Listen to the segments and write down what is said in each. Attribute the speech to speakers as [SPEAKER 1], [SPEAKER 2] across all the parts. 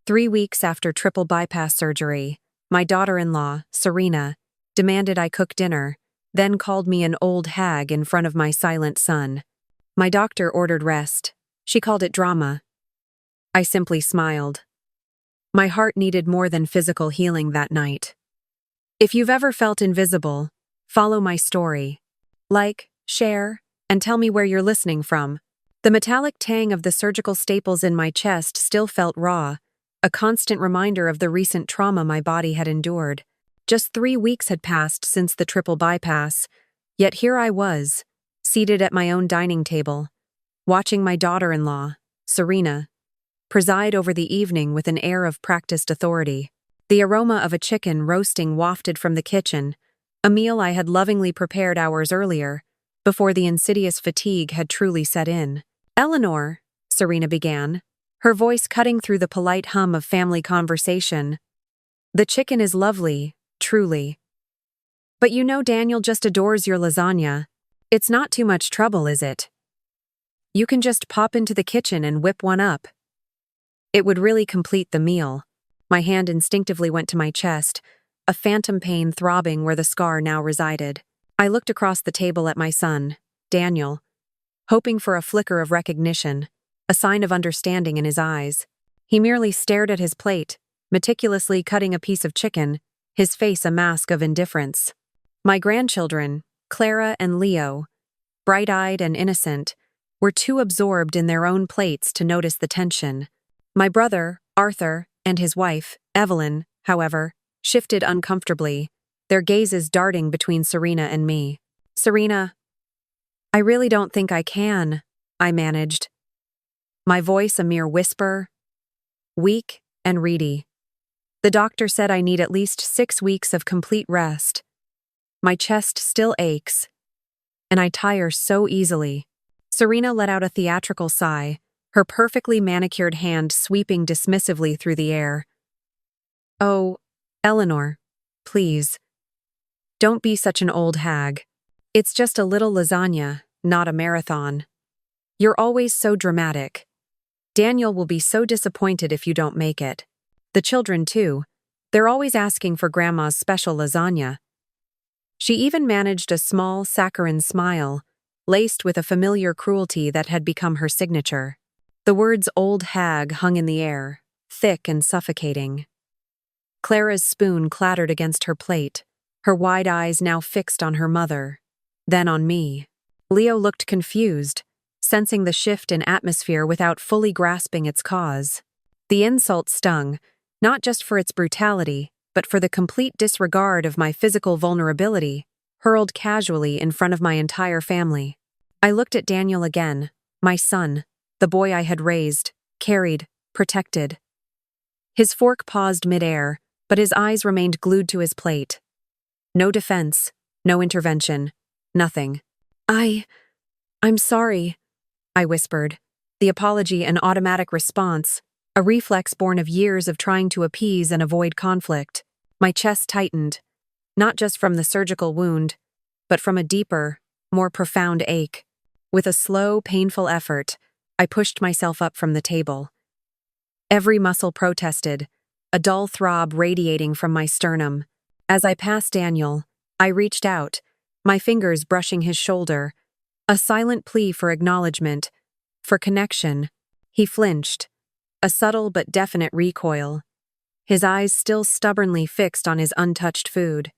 [SPEAKER 1] 3 weeks after triple bypass surgery, my daughter-in-law, Serena, demanded I cook dinner, then called me an old hag in front of my silent son. My doctor ordered rest. She called it drama. I simply smiled. My heart needed more than physical healing that night. If you've ever felt invisible, follow my story. Like, share, and tell me where you're listening from. The metallic tang of the surgical staples in my chest still felt raw, a constant reminder of the recent trauma my body had endured. Just 3 weeks had passed since the triple bypass, yet here I was, seated at my own dining table, watching my daughter-in-law, Serena, preside over the evening with an air of practiced authority. The aroma of a chicken roasting wafted from the kitchen, a meal I had lovingly prepared hours earlier, before the insidious fatigue had truly set in. "Eleanor," Serena began, her voice cutting through the polite hum of family conversation. "The chicken is lovely, truly. But you know Daniel just adores your lasagna. It's not too much trouble, is it? You can just pop into the kitchen and whip one up. It would really complete the meal." My hand instinctively went to my chest, a phantom pain throbbing where the scar now resided. I looked across the table at my son, Daniel, hoping for a flicker of recognition, a sign of understanding in his eyes. He merely stared at his plate, meticulously cutting a piece of chicken, his face a mask of indifference. My grandchildren, Clara and Leo, bright-eyed and innocent, were too absorbed in their own plates to notice the tension. My brother, Arthur, and his wife, Evelyn, however, shifted uncomfortably, their gazes darting between Serena and me. "Serena, I really don't think I can," I managed, my voice a mere whisper, weak and reedy. "The doctor said I need at least 6 weeks of complete rest. My chest still aches, and I tire so easily." Serena let out a theatrical sigh, her perfectly manicured hand sweeping dismissively through the air. "Oh, Eleanor, please. Don't be such an old hag. It's just a little lasagna, not a marathon. You're always so dramatic. Daniel will be so disappointed if you don't make it. The children, too. They're always asking for Grandma's special lasagna." She even managed a small, saccharine smile, laced with a familiar cruelty that had become her signature. The words "old hag" hung in the air, thick and suffocating. Clara's spoon clattered against her plate, her wide eyes now fixed on her mother, then on me. Leo looked confused, sensing the shift in atmosphere without fully grasping its cause. The insult stung, not just for its brutality, but for the complete disregard of my physical vulnerability, hurled casually in front of my entire family. I looked at Daniel again, my son, the boy I had raised, carried, protected. His fork paused midair, but his eyes remained glued to his plate. No defense, no intervention, nothing. I'm sorry," I whispered, the apology an automatic response, a reflex born of years of trying to appease and avoid conflict. My chest tightened, not just from the surgical wound, but from a deeper, more profound ache. With a slow, painful effort, I pushed myself up from the table. Every muscle protested, a dull throb radiating from my sternum. As I passed Daniel, I reached out, my fingers brushing his shoulder, a silent plea for acknowledgement, for connection. He flinched, a subtle but definite recoil, his eyes still stubbornly fixed on his untouched food.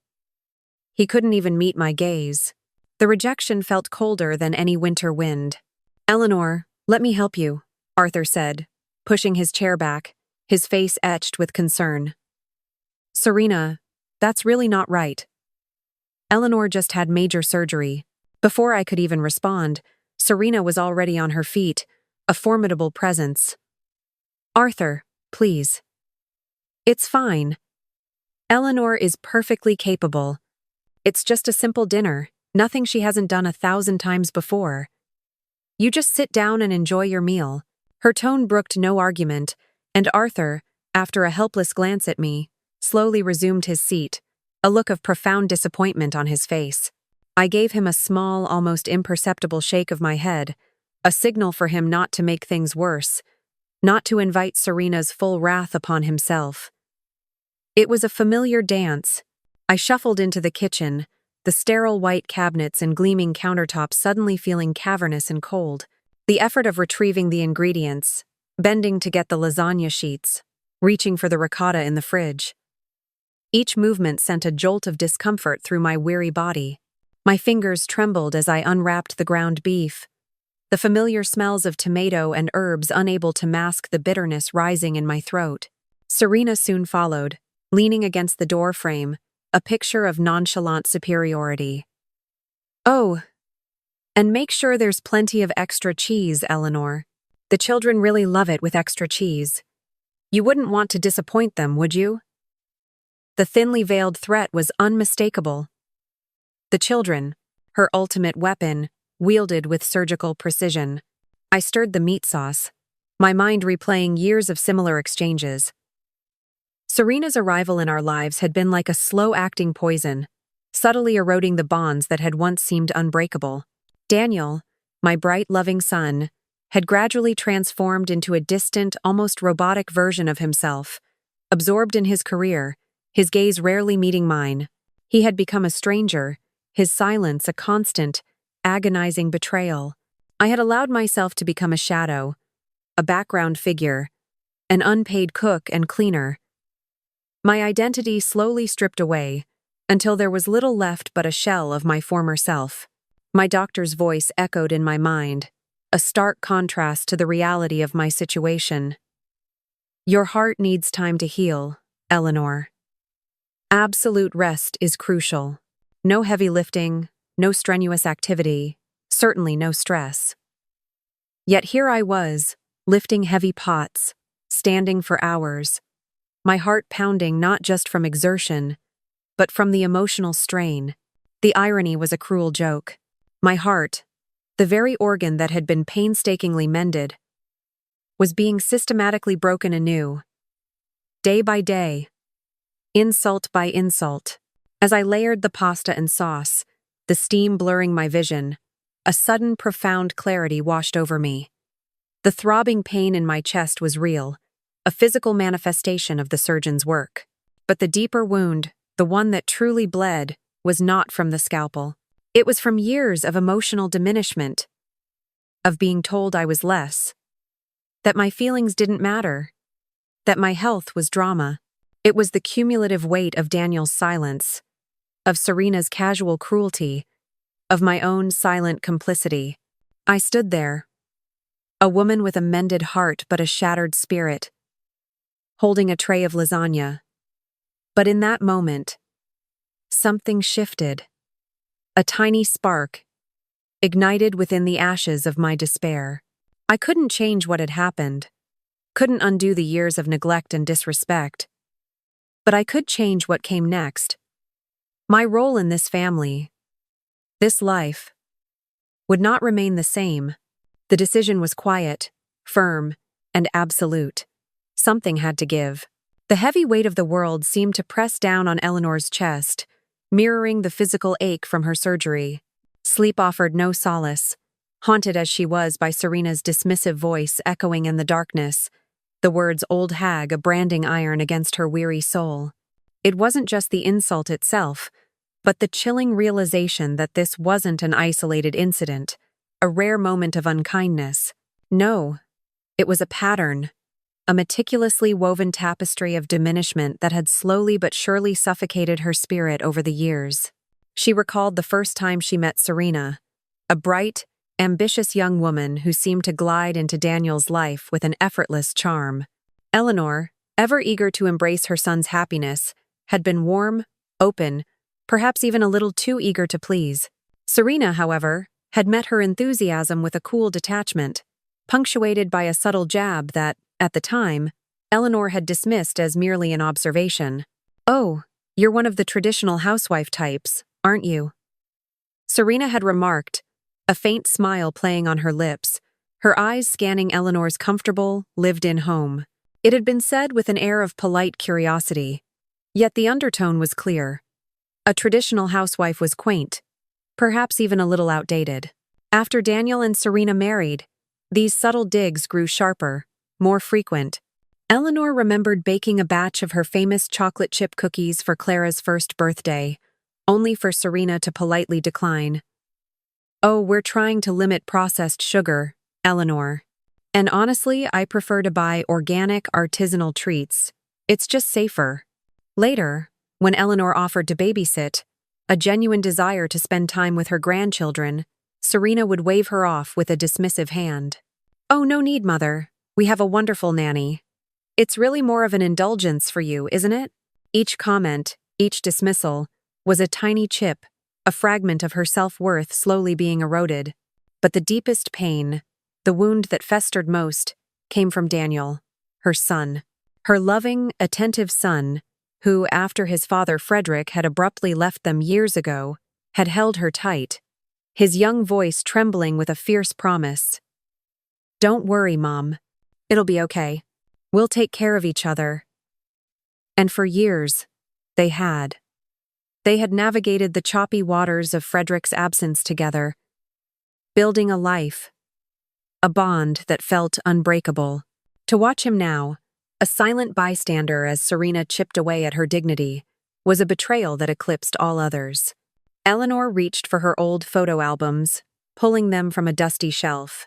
[SPEAKER 1] He couldn't even meet my gaze. The rejection felt colder than any winter wind. "Eleanor, let me help you," Arthur said, pushing his chair back, his face etched with concern. "Serena, that's really not right. Eleanor just had major surgery." Before I could even respond, Serena was already on her feet, a formidable presence. "Arthur, please. It's fine. Eleanor is perfectly capable. It's just a simple dinner, nothing she hasn't done 1,000 times before. You just sit down and enjoy your meal." Her tone brooked no argument, and Arthur, after a helpless glance at me, slowly resumed his seat, a look of profound disappointment on his face. I gave him a small, almost imperceptible shake of my head, a signal for him not to make things worse, not to invite Serena's full wrath upon himself. It was a familiar dance. I shuffled into the kitchen, the sterile white cabinets and gleaming countertops suddenly feeling cavernous and cold. The effort of retrieving the ingredients, bending to get the lasagna sheets, reaching for the ricotta in the fridge. Each movement sent a jolt of discomfort through my weary body. My fingers trembled as I unwrapped the ground beef, the familiar smells of tomato and herbs unable to mask the bitterness rising in my throat. Serena soon followed, leaning against the door frame, a picture of nonchalant superiority. "Oh, and make sure there's plenty of extra cheese, Eleanor. The children really love it with extra cheese. You wouldn't want to disappoint them, would you?" The thinly veiled threat was unmistakable. The children, her ultimate weapon, wielded with surgical precision. I stirred the meat sauce, my mind replaying years of similar exchanges. Serena's arrival in our lives had been like a slow-acting poison, subtly eroding the bonds that had once seemed unbreakable. Daniel, my bright, loving son, had gradually transformed into a distant, almost robotic version of himself, absorbed in his career, his gaze rarely meeting mine. He had become a stranger, his silence a constant, agonizing betrayal. I had allowed myself to become a shadow, a background figure, an unpaid cook and cleaner. My identity slowly stripped away, until there was little left but a shell of my former self. My doctor's voice echoed in my mind, a stark contrast to the reality of my situation. "Your heart needs time to heal, Eleanor. Absolute rest is crucial. No heavy lifting, no strenuous activity, certainly no stress." Yet here I was, lifting heavy pots, standing for hours, my heart pounding not just from exertion, but from the emotional strain. The irony was a cruel joke. My heart, the very organ that had been painstakingly mended, was being systematically broken anew. Day by day, insult by insult. As I layered the pasta and sauce, the steam blurring my vision, a sudden profound clarity washed over me. The throbbing pain in my chest was real, a physical manifestation of the surgeon's work. But the deeper wound, the one that truly bled, was not from the scalpel. It was from years of emotional diminishment, of being told I was less, that my feelings didn't matter, that my health was drama. It was the cumulative weight of Daniel's silence, of Serena's casual cruelty, of my own silent complicity. I stood there, a woman with a mended heart but a shattered spirit, holding a tray of lasagna. But in that moment, something shifted. A tiny spark, ignited within the ashes of my despair. I couldn't change what had happened, couldn't undo the years of neglect and disrespect. But I could change what came next. My role in this family, this life, would not remain the same. The decision was quiet, firm, and absolute. Something had to give. The heavy weight of the world seemed to press down on Eleanor's chest, mirroring the physical ache from her surgery. Sleep offered no solace, haunted as she was by Serena's dismissive voice echoing in the darkness, the words "old hag" a branding iron against her weary soul. It wasn't just the insult itself, but the chilling realization that this wasn't an isolated incident, a rare moment of unkindness. No, it was a pattern, a meticulously woven tapestry of diminishment that had slowly but surely suffocated her spirit over the years. She recalled the first time she met Serena, a bright, ambitious young woman who seemed to glide into Daniel's life with an effortless charm. Eleanor, ever eager to embrace her son's happiness, had been warm, open, perhaps even a little too eager to please. Serena, however, had met her enthusiasm with a cool detachment, punctuated by a subtle jab that, at the time, Eleanor had dismissed as merely an observation. "Oh, you're one of the traditional housewife types, aren't you?" Serena had remarked, a faint smile playing on her lips, her eyes scanning Eleanor's comfortable, lived-in home. It had been said with an air of polite curiosity, yet the undertone was clear. A traditional housewife was quaint, perhaps even a little outdated. After Daniel and Serena married, these subtle digs grew sharper, more frequent. Eleanor remembered baking a batch of her famous chocolate chip cookies for Clara's first birthday, only for Serena to politely decline. "Oh, we're trying to limit processed sugar, Eleanor. And honestly, I prefer to buy organic, artisanal treats. It's just safer." Later, when Eleanor offered to babysit, a genuine desire to spend time with her grandchildren, Serena would wave her off with a dismissive hand. "Oh, no need, Mother. We have a wonderful nanny. It's really more of an indulgence for you, isn't it?" Each comment, each dismissal, was a tiny chip, a fragment of her self-worth slowly being eroded. But the deepest pain, the wound that festered most, came from Daniel, her son. Her loving, attentive son, who, after his father Frederick had abruptly left them years ago, had held her tight, his young voice trembling with a fierce promise. "Don't worry, Mom. It'll be okay. We'll take care of each other." And for years, they had. They had navigated the choppy waters of Frederick's absence together, building a life, a bond that felt unbreakable. To watch him now, a silent bystander as Serena chipped away at her dignity, was a betrayal that eclipsed all others. Eleanor reached for her old photo albums, pulling them from a dusty shelf.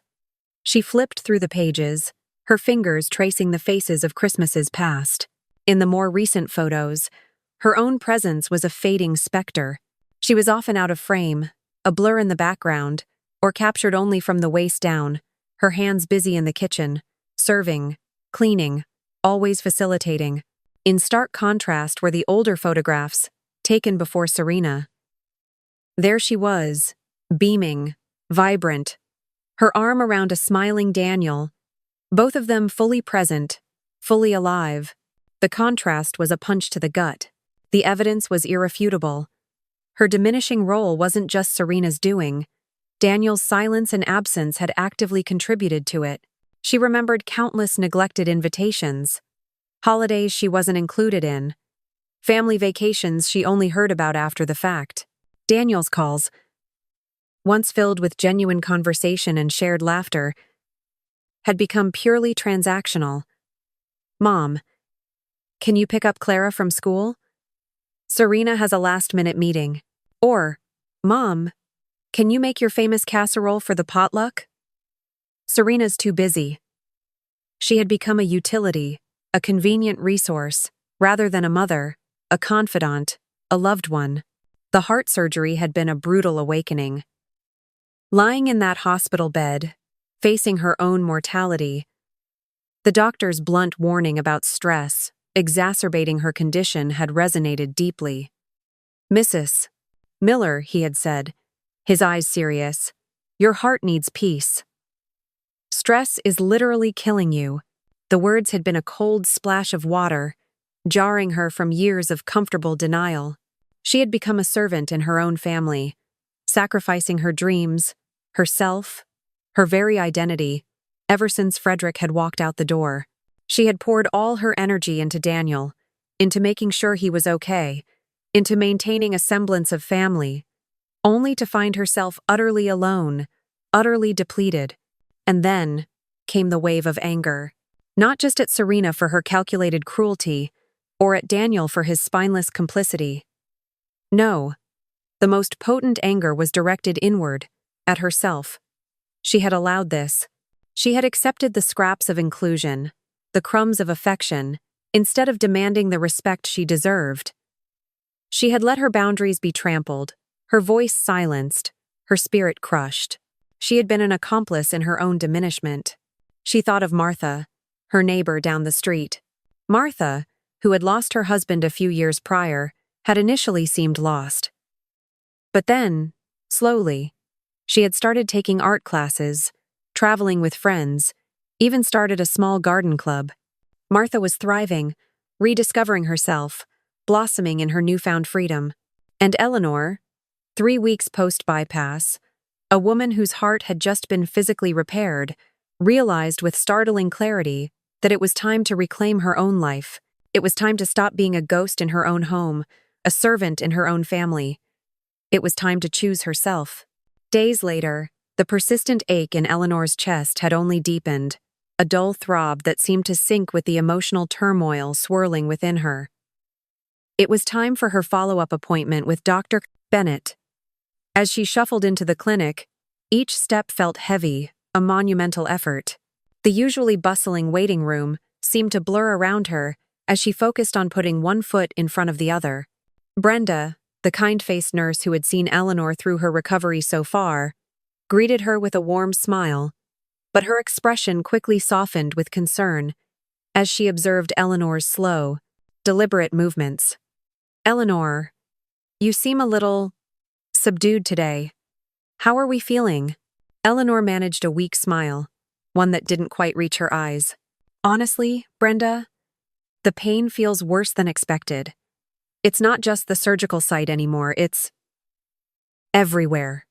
[SPEAKER 1] She flipped through the pages, her fingers tracing the faces of Christmases past. In the more recent photos, her own presence was a fading specter. She was often out of frame, a blur in the background, or captured only from the waist down, her hands busy in the kitchen, serving, cleaning, always facilitating. In stark contrast were the older photographs, taken before Serena. There she was, beaming, vibrant, her arm around a smiling Daniel, both of them fully present, fully alive. The contrast was a punch to the gut. The evidence was irrefutable. Her diminishing role wasn't just Serena's doing. Daniel's silence and absence had actively contributed to it. She remembered countless neglected invitations, holidays she wasn't included in, family vacations she only heard about after the fact. Daniel's calls, once filled with genuine conversation and shared laughter, had become purely transactional. "Mom, can you pick up Clara from school? Serena has a last-minute meeting." Or, "Mom, can you make your famous casserole for the potluck? Serena's too busy." She had become a utility, a convenient resource, rather than a mother, a confidant, a loved one. The heart surgery had been a brutal awakening. Lying in that hospital bed, facing her own mortality, the doctor's blunt warning about stress, exacerbating her condition, had resonated deeply. "Mrs. Miller," he had said, his eyes serious, "your heart needs peace. Stress is literally killing you." The words had been a cold splash of water, jarring her from years of comfortable denial. She had become a servant in her own family, sacrificing her dreams, herself, her very identity, ever since Frederick had walked out the door. She had poured all her energy into Daniel, into making sure he was okay, into maintaining a semblance of family, only to find herself utterly alone, utterly depleted. And then came the wave of anger. Not just at Serena for her calculated cruelty, or at Daniel for his spineless complicity. No, the most potent anger was directed inward, at herself. She had allowed this. She had accepted the scraps of inclusion, the crumbs of affection, instead of demanding the respect she deserved. She had let her boundaries be trampled, her voice silenced, her spirit crushed. She had been an accomplice in her own diminishment. She thought of Martha, her neighbor down the street. Martha, who had lost her husband a few years prior, had initially seemed lost. But then, slowly, she had started taking art classes, traveling with friends, even started a small garden club. Martha was thriving, rediscovering herself, blossoming in her newfound freedom. And Eleanor, 3 weeks post-bypass, a woman whose heart had just been physically repaired, realized with startling clarity that it was time to reclaim her own life. It was time to stop being a ghost in her own home, a servant in her own family. It was time to choose herself. Days later, the persistent ache in Eleanor's chest had only deepened, a a dull throb that seemed to sync with the emotional turmoil swirling within her. It was time for her follow-up appointment with Dr. Bennett. As she shuffled into the clinic, each step felt heavy, a monumental effort. The usually bustling waiting room seemed to blur around her as she focused on putting one foot in front of the other. Brenda, the kind-faced nurse who had seen Eleanor through her recovery so far, greeted her with a warm smile, but her expression quickly softened with concern as she observed Eleanor's slow, deliberate movements. "Eleanor, you seem a little subdued today. How are we feeling?" Eleanor managed a weak smile, one that didn't quite reach her eyes. "Honestly, Brenda, the pain feels worse than expected. It's not just the surgical site anymore, it's everywhere."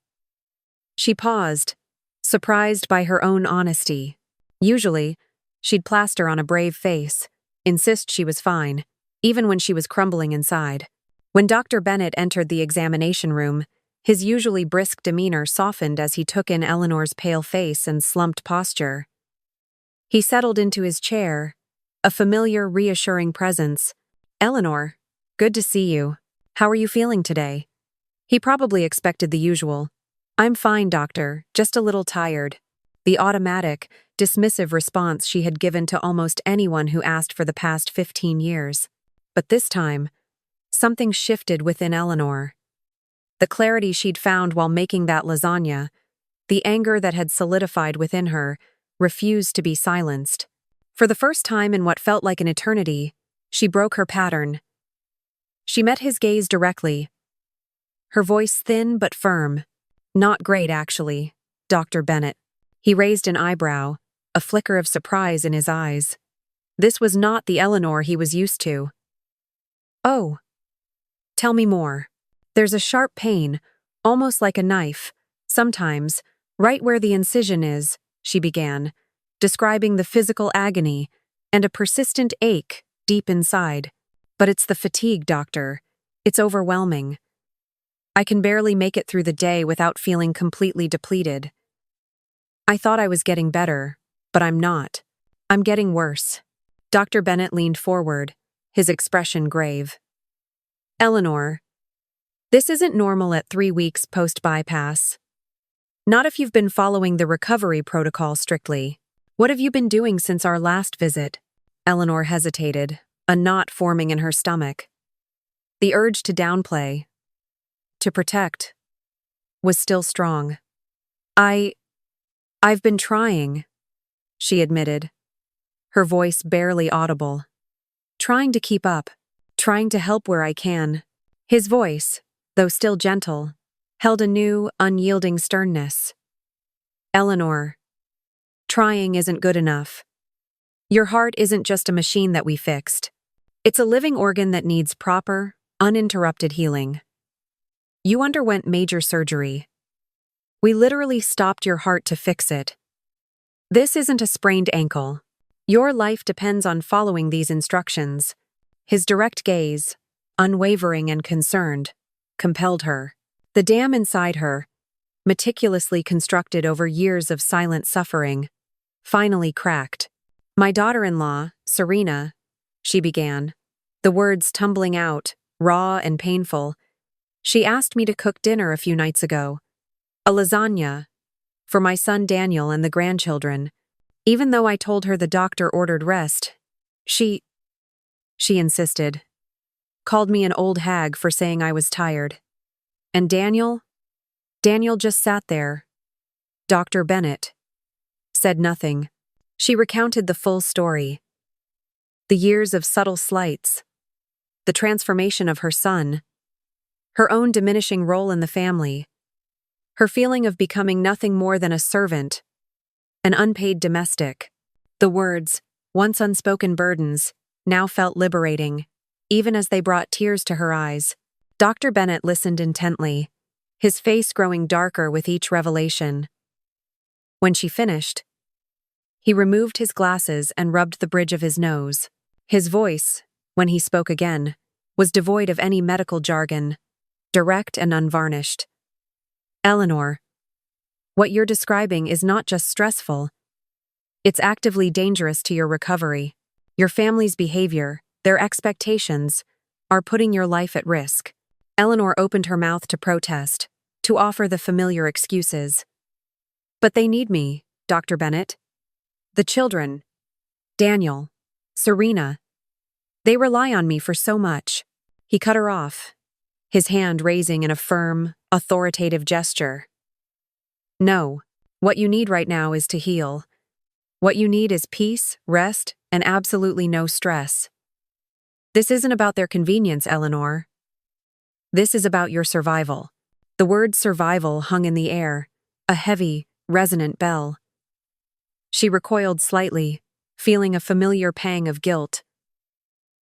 [SPEAKER 1] She paused, surprised by her own honesty. Usually, she'd plaster on a brave face, insist she was fine, even when she was crumbling inside. When Dr. Bennett entered the examination room, his usually brisk demeanor softened as he took in Eleanor's pale face and slumped posture. He settled into his chair, a familiar, reassuring presence. "Eleanor, good to see you. How are you feeling today?" He probably expected the usual. "I'm fine, doctor, just a little tired." The automatic, dismissive response she had given to almost anyone who asked for the past 15 years. But this time, something shifted within Eleanor. The clarity she'd found while making that lasagna, the anger that had solidified within her, refused to be silenced. For the first time in what felt like an eternity, she broke her pattern. She met his gaze directly, her voice thin but firm. "Not great, actually, Dr. Bennett." He raised an eyebrow, a flicker of surprise in his eyes. This was not the Eleanor he was used to. "Oh, tell me more." "There's a sharp pain, almost like a knife, sometimes, right where the incision is," she began, describing the physical agony, "and a persistent ache deep inside. But it's the fatigue, doctor. It's overwhelming. I can barely make it through the day without feeling completely depleted. I thought I was getting better, but I'm not. I'm getting worse." Dr. Bennett leaned forward, his expression grave. "Eleanor, this isn't normal at 3 weeks post-bypass. Not if you've been following the recovery protocol strictly. What have you been doing since our last visit?" Eleanor hesitated, a knot forming in her stomach. The urge to downplay, to protect, was still strong. I've been trying," she admitted, her voice barely audible. "Trying to keep up, trying to help where I can." His voice, though still gentle, held a new, unyielding sternness. "Eleanor, trying isn't good enough. Your heart isn't just a machine that we fixed. It's a living organ that needs proper, uninterrupted healing. You underwent major surgery. We literally stopped your heart to fix it. This isn't a sprained ankle. Your life depends on following these instructions." His direct gaze, unwavering and concerned, compelled her. The dam inside her, meticulously constructed over years of silent suffering, finally cracked. "My daughter-in-law, Serena," she began, the words tumbling out, raw and painful. "She asked me to cook dinner a few nights ago. A lasagna, for my son Daniel and the grandchildren. Even though I told her the doctor ordered rest, she insisted. Called me an old hag for saying I was tired. And Daniel just sat there. Dr. Bennett said nothing. She recounted the full story. The years of subtle slights, the transformation of her son, her own diminishing role in the family, her feeling of becoming nothing more than a servant, an unpaid domestic. The words, once unspoken burdens, now felt liberating, even as they brought tears to her eyes. Dr. Bennett listened intently, his face growing darker with each revelation. When she finished, he removed his glasses and rubbed the bridge of his nose. His voice, when he spoke again, was devoid of any medical jargon, direct and unvarnished. "Eleanor, what you're describing is not just stressful. It's actively dangerous to your recovery. Your family's behavior, their expectations, are putting your life at risk. Eleanor opened her mouth to protest, to offer the familiar excuses. But they need me, Dr. Bennett. The children, Daniel, Serena, they rely on me for so much. He cut her off, his hand raising in a firm, authoritative gesture. No, what you need right now is to heal. What you need is peace, rest, and absolutely no stress. This isn't about their convenience, Eleanor. This is about your survival. The word survival hung in the air, a heavy, resonant bell. She recoiled slightly, feeling a familiar pang of guilt.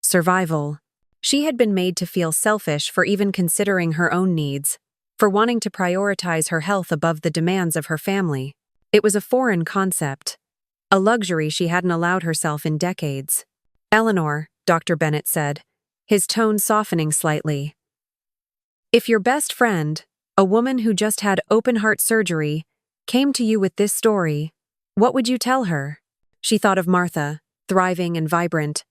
[SPEAKER 1] Survival. She had been made to feel selfish for even considering her own needs, for wanting to prioritize her health above the demands of her family. It was a foreign concept, a luxury she hadn't allowed herself in decades. Eleanor, Dr. Bennett said, his tone softening slightly. If your best friend, a woman who just had open-heart surgery, came to you with this story, what would you tell her? She thought of Martha, thriving and vibrant.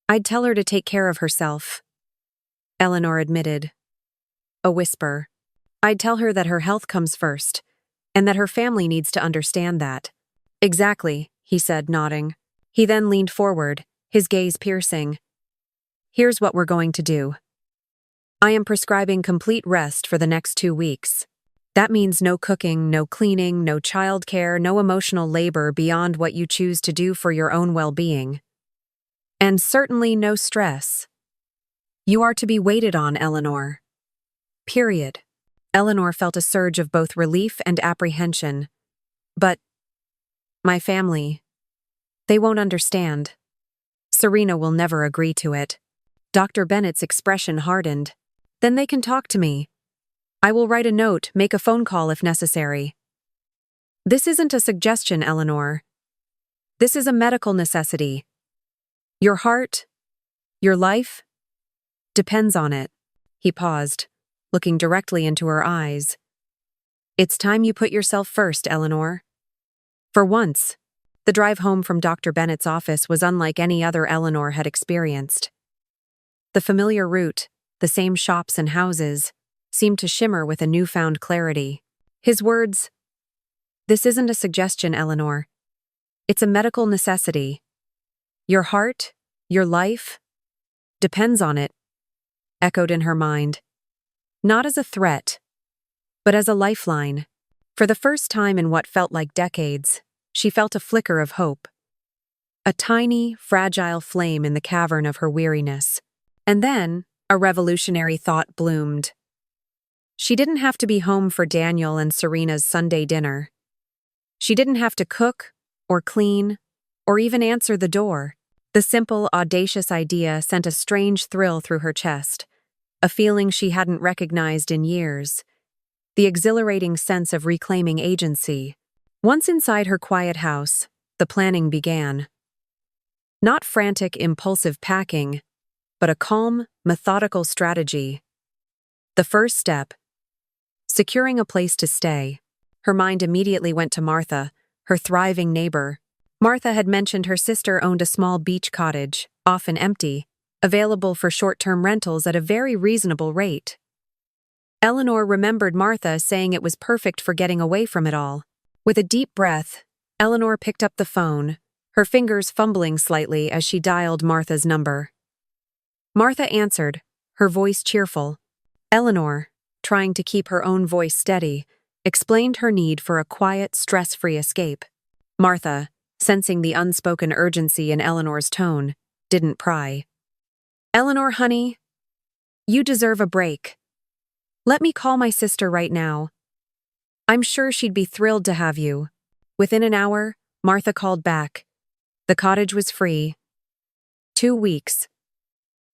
[SPEAKER 1] I'd tell her to take care of herself, Eleanor admitted. A whisper. I'd tell her that her health comes first, and that her family needs to understand that. Exactly, he said, nodding. He then leaned forward, his gaze piercing. Here's what we're going to do. I am prescribing complete rest for the next 2 weeks. That means no cooking, no cleaning, no childcare, no emotional labor beyond what you choose to do for your own well-being. And certainly no stress. You are to be waited on, Eleanor. Period. Eleanor felt a surge of both relief and apprehension. But my family, they won't understand. Serena will never agree to it. Dr. Bennett's expression hardened. Then they can talk to me. I will write a note, make a phone call if necessary. This isn't a suggestion, Eleanor. This is a medical necessity. Your heart, your life, depends on it. He paused, looking directly into her eyes. It's time you put yourself first, Eleanor. For once, the drive home from Dr. Bennett's office was unlike any other Eleanor had experienced. The familiar route, the same shops and houses, seemed to shimmer with a newfound clarity. His words, "This isn't a suggestion, Eleanor. It's a medical necessity. Your heart, your life, depends on it," echoed in her mind. Not as a threat, but as a lifeline. For the first time in what felt like decades, she felt a flicker of hope. A tiny, fragile flame in the cavern of her weariness. And then, a revolutionary thought bloomed. She didn't have to be home for Daniel and Serena's Sunday dinner. She didn't have to cook, or clean, or even answer the door. The simple, audacious idea sent a strange thrill through her chest, a feeling she hadn't recognized in years. The exhilarating sense of reclaiming agency. Once inside her quiet house, the planning began. Not frantic, impulsive packing, but a calm, methodical strategy. The first step, securing a place to stay. Her mind immediately went to Martha, her thriving neighbor. Martha had mentioned her sister owned a small beach cottage, often empty, available for short-term rentals at a very reasonable rate. Eleanor remembered Martha saying it was perfect for getting away from it all. With a deep breath, Eleanor picked up the phone, her fingers fumbling slightly as she dialed Martha's number. Martha answered, her voice cheerful. Eleanor, trying to keep her own voice steady, explained her need for a quiet, stress-free escape. Martha, sensing the unspoken urgency in Eleanor's tone, didn't pry. Eleanor, honey, you deserve a break. Let me call my sister right now. I'm sure she'd be thrilled to have you. Within an hour, Martha called back. The cottage was free. 2 weeks.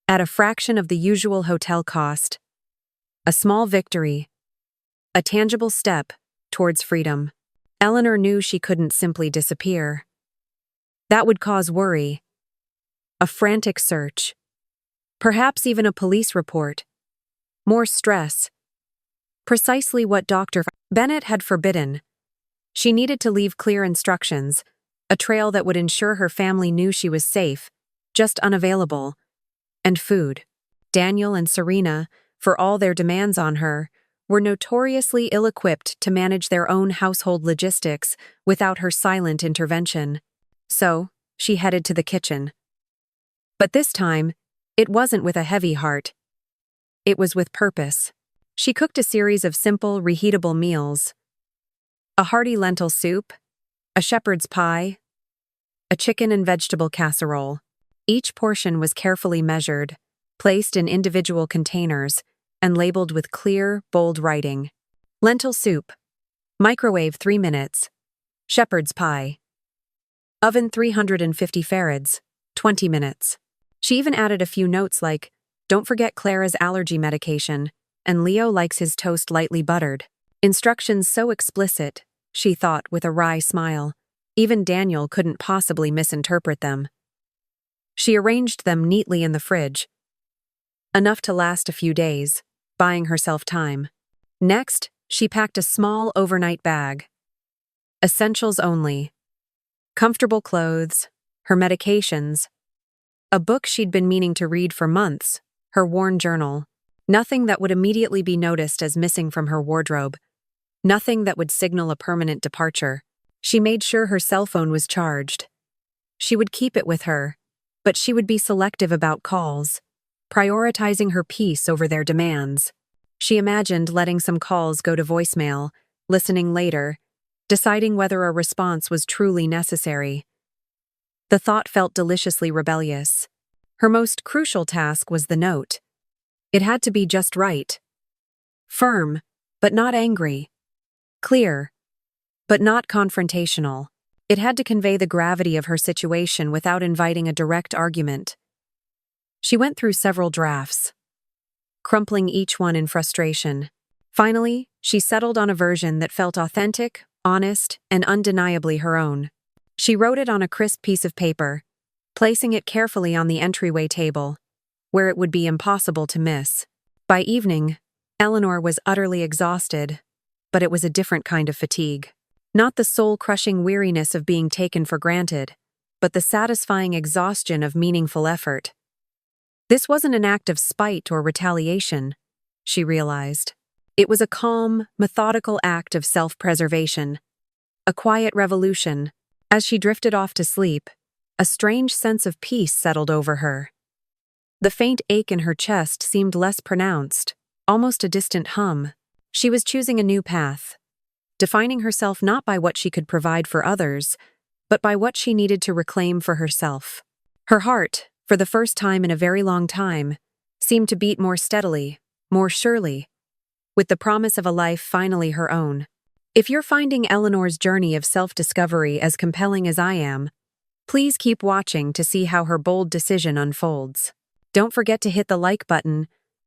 [SPEAKER 1] At a fraction of the usual hotel cost. A small victory. A tangible step towards freedom. Eleanor knew she couldn't simply disappear. That would cause worry. A frantic search. Perhaps even a police report. More stress. Precisely what Dr. Bennett had forbidden. She needed to leave clear instructions, A trail that would ensure her family knew she was safe, just unavailable. And food. Daniel and Serena, for all their demands on her, were notoriously ill-equipped to manage their own household logistics without her silent intervention. So, she headed to the kitchen. But this time, it wasn't with a heavy heart. It was with purpose. She cooked a series of simple, reheatable meals. A hearty lentil soup, a shepherd's pie, a chicken and vegetable casserole. Each portion was carefully measured, placed in individual containers, and labeled with clear, bold writing. Lentil soup. Microwave 3 minutes. Shepherd's pie. Oven 350 farads, 20 minutes. She even added a few notes like, "Don't forget Clara's allergy medication, and Leo likes his toast lightly buttered." Instructions so explicit, she thought with a wry smile, even Daniel couldn't possibly misinterpret them. She arranged them neatly in the fridge, enough to last a few days, buying herself time. Next, she packed a small overnight bag. Essentials only. Comfortable clothes, her medications, a book she'd been meaning to read for months, her worn journal. Nothing that would immediately be noticed as missing from her wardrobe. Nothing that would signal a permanent departure. She made sure her cell phone was charged. She would keep it with her, but she would be selective about calls, prioritizing her peace over their demands. She imagined letting some calls go to voicemail, listening later, deciding whether a response was truly necessary. The thought felt deliciously rebellious. Her most crucial task was the note. It had to be just right. Firm, but not angry. Clear, but not confrontational. It had to convey the gravity of her situation without inviting a direct argument. She went through several drafts, crumpling each one in frustration. Finally, she settled on a version that felt authentic, honest, and undeniably her own. She wrote it on a crisp piece of paper, placing it carefully on the entryway table, where it would be impossible to miss. By evening, Eleanor was utterly exhausted, but it was a different kind of fatigue. Not the soul-crushing weariness of being taken for granted, but the satisfying exhaustion of meaningful effort. This wasn't an act of spite or retaliation, she realized. It was a calm, methodical act of self-preservation, a quiet revolution. As she drifted off to sleep, a strange sense of peace settled over her. The faint ache in her chest seemed less pronounced, almost a distant hum. She was choosing a new path, defining herself not by what she could provide for others, but by what she needed to reclaim for herself. Her heart, for the first time in a very long time, seemed to beat more steadily, more surely, with the promise of a life finally her own. If you're finding Eleanor's journey of self-discovery as compelling as I am, please keep watching to see how her bold decision unfolds. Don't forget to hit the like button,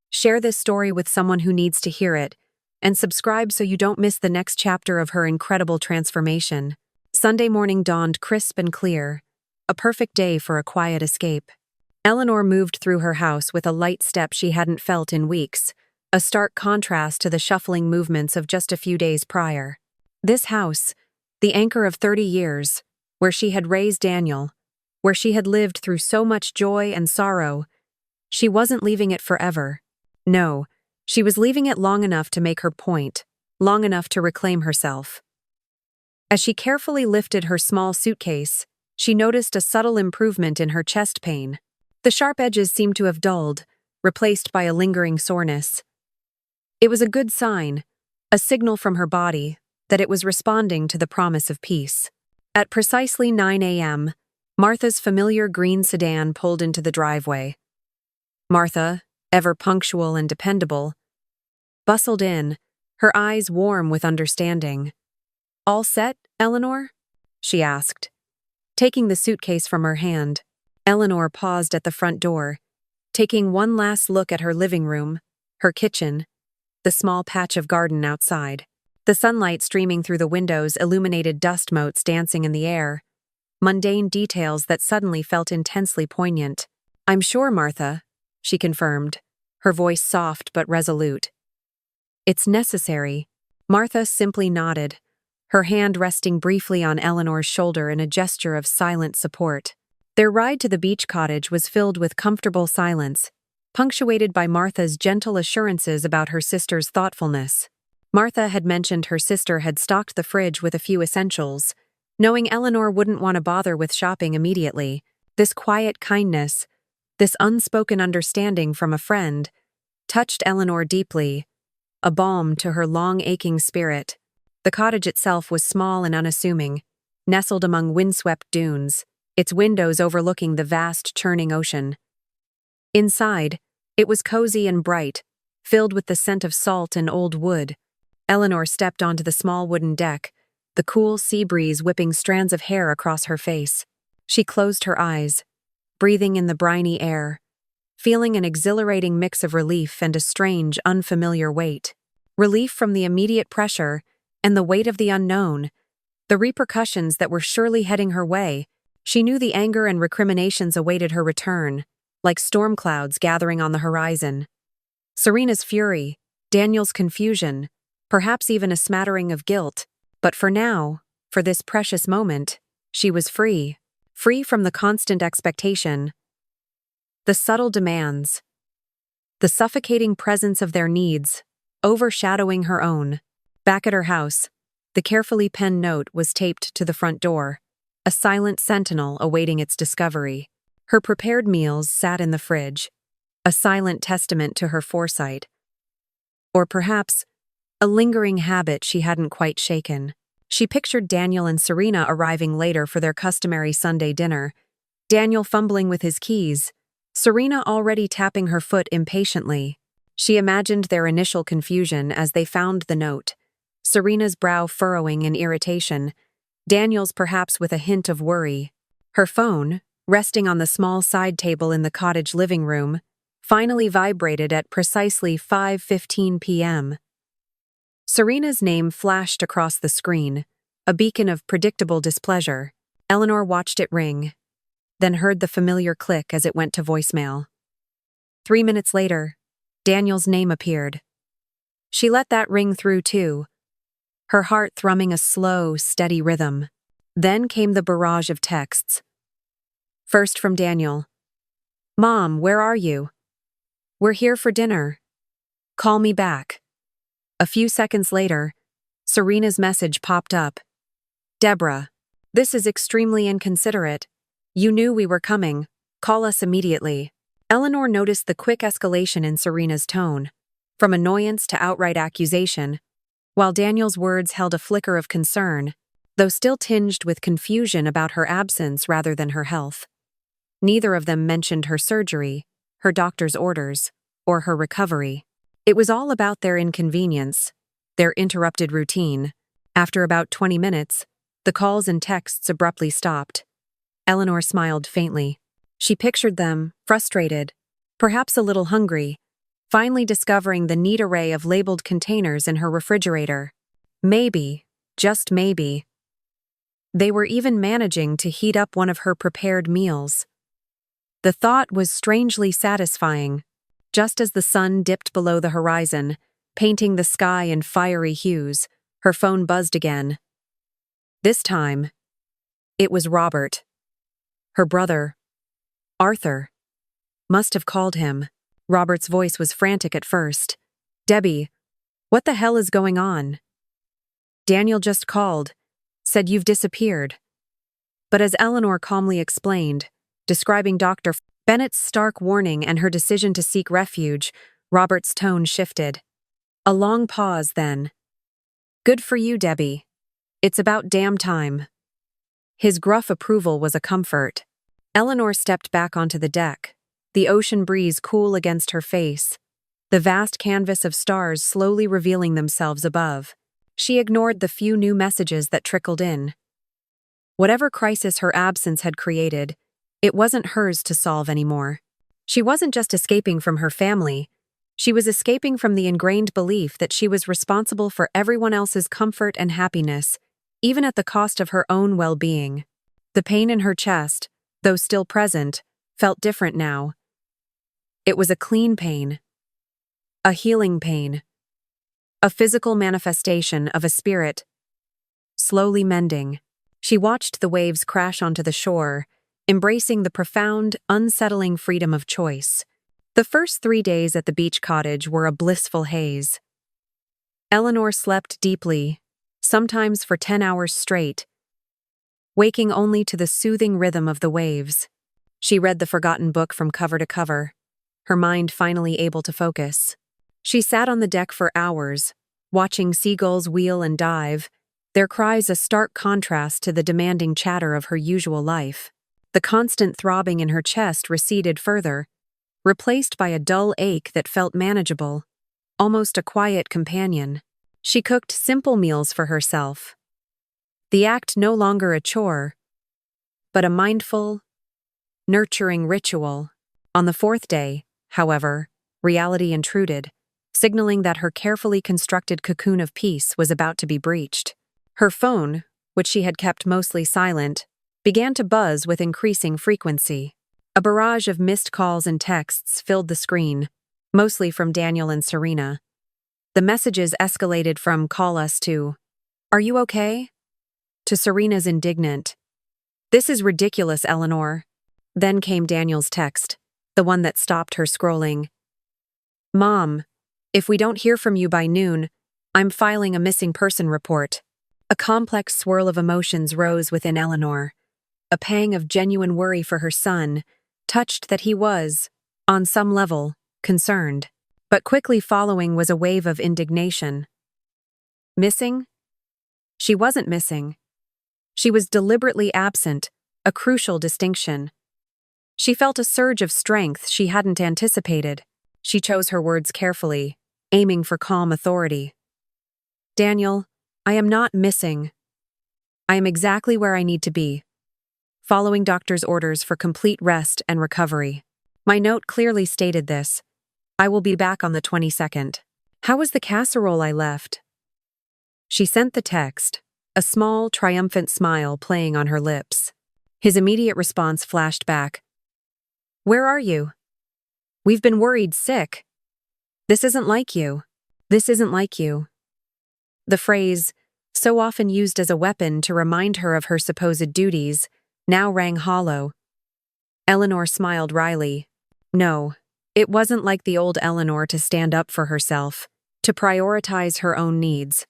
[SPEAKER 1] share this story with someone who needs to hear it, and subscribe so you don't miss the next chapter of her incredible transformation. Sunday morning dawned crisp and clear, a perfect day for a quiet escape. Eleanor moved through her house with a light step she hadn't felt in weeks, a stark contrast to the shuffling movements of just a few days prior. This house, the anchor of 30 years, where she had raised Daniel, where she had lived through so much joy and sorrow, she wasn't leaving it forever. No, she was leaving it long enough to make her point, long enough to reclaim herself. As she carefully lifted her small suitcase, she noticed a subtle improvement in her chest pain. The sharp edges seemed to have dulled, replaced by a lingering soreness. It was a good sign, a signal from her body that it was responding to the promise of peace. At precisely 9 a.m., Martha's familiar green sedan pulled into the driveway. Martha, ever punctual and dependable, bustled in, her eyes warm with understanding. "All set, Eleanor?" she asked. Taking the suitcase from her hand, Eleanor paused at the front door, taking one last look at her living room, her kitchen, the small patch of garden outside. The sunlight streaming through the windows illuminated dust motes dancing in the air, mundane details that suddenly felt intensely poignant. "I'm sure, Martha," she confirmed, her voice soft but resolute. "It's necessary." Martha simply nodded, her hand resting briefly on Eleanor's shoulder in a gesture of silent support. Their ride to the beach cottage was filled with comfortable silence, punctuated by Martha's gentle assurances about her sister's thoughtfulness. Martha had mentioned her sister had stocked the fridge with a few essentials, knowing Eleanor wouldn't want to bother with shopping immediately. This quiet kindness, this unspoken understanding from a friend, touched Eleanor deeply, a balm to her long-aching spirit. The cottage itself was small and unassuming, nestled among windswept dunes, its windows overlooking the vast, churning ocean. Inside, it was cozy and bright, filled with the scent of salt and old wood. Eleanor stepped onto the small wooden deck, the cool sea breeze whipping strands of hair across her face. She closed her eyes, breathing in the briny air, feeling an exhilarating mix of relief and a strange, unfamiliar weight. Relief from the immediate pressure and the weight of the unknown, the repercussions that were surely heading her way. She knew the anger and recriminations awaited her return, like storm clouds gathering on the horizon. Serena's fury, Daniel's confusion, perhaps even a smattering of guilt. But for now, for this precious moment, she was free. Free from the constant expectation, the subtle demands, the suffocating presence of their needs, overshadowing her own. Back at her house, the carefully penned note was taped to the front door, a silent sentinel awaiting its discovery. Her prepared meals sat in the fridge, a silent testament to her foresight. Or perhaps, a lingering habit she hadn't quite shaken. She pictured Daniel and Serena arriving later for their customary Sunday dinner, Daniel fumbling with his keys, Serena already tapping her foot impatiently. She imagined their initial confusion as they found the note, Serena's brow furrowing in irritation, Daniel's perhaps with a hint of worry. Her phone, resting on the small side table in the cottage living room, finally vibrated at precisely 5:15 p.m. Serena's name flashed across the screen, a beacon of predictable displeasure. Eleanor watched it ring, then heard the familiar click as it went to voicemail. 3 minutes later, Daniel's name appeared. She let that ring through too, her heart thrumming a slow, steady rhythm. Then came the barrage of texts. First from Daniel. "Mom, where are you? We're here for dinner. Call me back." A few seconds later, Serena's message popped up. "Deborah, this is extremely inconsiderate. You knew we were coming. Call us immediately." Eleanor noticed the quick escalation in Serena's tone, from annoyance to outright accusation, while Daniel's words held a flicker of concern, though still tinged with confusion about her absence rather than her health. Neither of them mentioned her surgery, her doctor's orders, or her recovery. It was all about their inconvenience, their interrupted routine. After about 20 minutes, the calls and texts abruptly stopped. Eleanor smiled faintly. She pictured them, frustrated, perhaps a little hungry, finally discovering the neat array of labeled containers in her refrigerator. Maybe, just maybe, they were even managing to heat up one of her prepared meals. The thought was strangely satisfying. Just as the sun dipped below the horizon, painting the sky in fiery hues, her phone buzzed again. This time, it was Robert. Her brother, Arthur, must have called him. Robert's voice was frantic at first. "Debbie, what the hell is going on? Daniel just called, said you've disappeared." But as Eleanor calmly explained, describing Dr. Bennett's stark warning and her decision to seek refuge, Robert's tone shifted. A long pause then. "Good for you, Debbie. It's about damn time." His gruff approval was a comfort. Eleanor stepped back onto the deck, the ocean breeze cool against her face, the vast canvas of stars slowly revealing themselves above. She ignored the few new messages that trickled in. Whatever crisis her absence had created, it wasn't hers to solve anymore. She wasn't just escaping from her family, she was escaping from the ingrained belief that she was responsible for everyone else's comfort and happiness, even at the cost of her own well-being. The pain in her chest, though still present, felt different now. It was a clean pain, a healing pain, a physical manifestation of a spirit slowly mending. She watched the waves crash onto the shore, embracing the profound, unsettling freedom of choice. The first 3 days at the beach cottage were a blissful haze. Eleanor slept deeply, sometimes for 10 hours straight, waking only to the soothing rhythm of the waves. She read the forgotten book from cover to cover, her mind finally able to focus. She sat on the deck for hours, watching seagulls wheel and dive, their cries a stark contrast to the demanding chatter of her usual life. The constant throbbing in her chest receded further, replaced by a dull ache that felt manageable, almost a quiet companion. She cooked simple meals for herself, the act no longer a chore, but a mindful, nurturing ritual. On the 4th day, however, reality intruded, signaling that her carefully constructed cocoon of peace was about to be breached. Her phone, which she had kept mostly silent, began to buzz with increasing frequency. A barrage of missed calls and texts filled the screen, mostly from Daniel and Serena. The messages escalated from "call us" to "are you okay?" to Serena's indignant, "this is ridiculous, Eleanor." Then came Daniel's text, the one that stopped her scrolling. "Mom, if we don't hear from you by noon, I'm filing a missing person report." A complex swirl of emotions rose within Eleanor. A pang of genuine worry for her son, touched that he was, on some level, concerned. But quickly following was a wave of indignation. Missing? She wasn't missing. She was deliberately absent, a crucial distinction. She felt a surge of strength she hadn't anticipated. She chose her words carefully, aiming for calm authority. "Daniel, I am not missing. I am exactly where I need to be, following doctor's orders for complete rest and recovery. My note clearly stated this. I will be back on the 22nd. How was the casserole I left?" She sent the text, a small, triumphant smile playing on her lips. His immediate response flashed back. "Where are you? We've been worried sick. This isn't like you. This isn't like you." The phrase, so often used as a weapon to remind her of her supposed duties, now rang hollow. Eleanor smiled wryly. No, it wasn't like the old Eleanor to stand up for herself, to prioritize her own needs.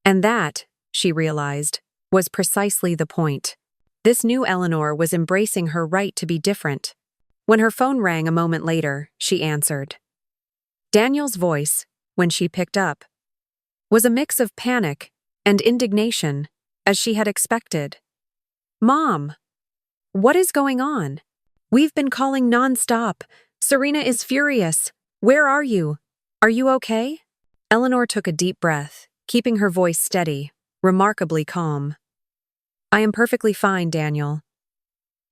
[SPEAKER 1] And that, she realized, was precisely the point. This new Eleanor was embracing her right to be different. When her phone rang a moment later, she answered. Daniel's voice, when she picked up, was a mix of panic and indignation, as she had expected. "Mom, what is going on? We've been calling nonstop. Serena is furious. Where are you? Are you okay?" Eleanor took a deep breath, keeping her voice steady, remarkably calm. "I am perfectly fine, Daniel.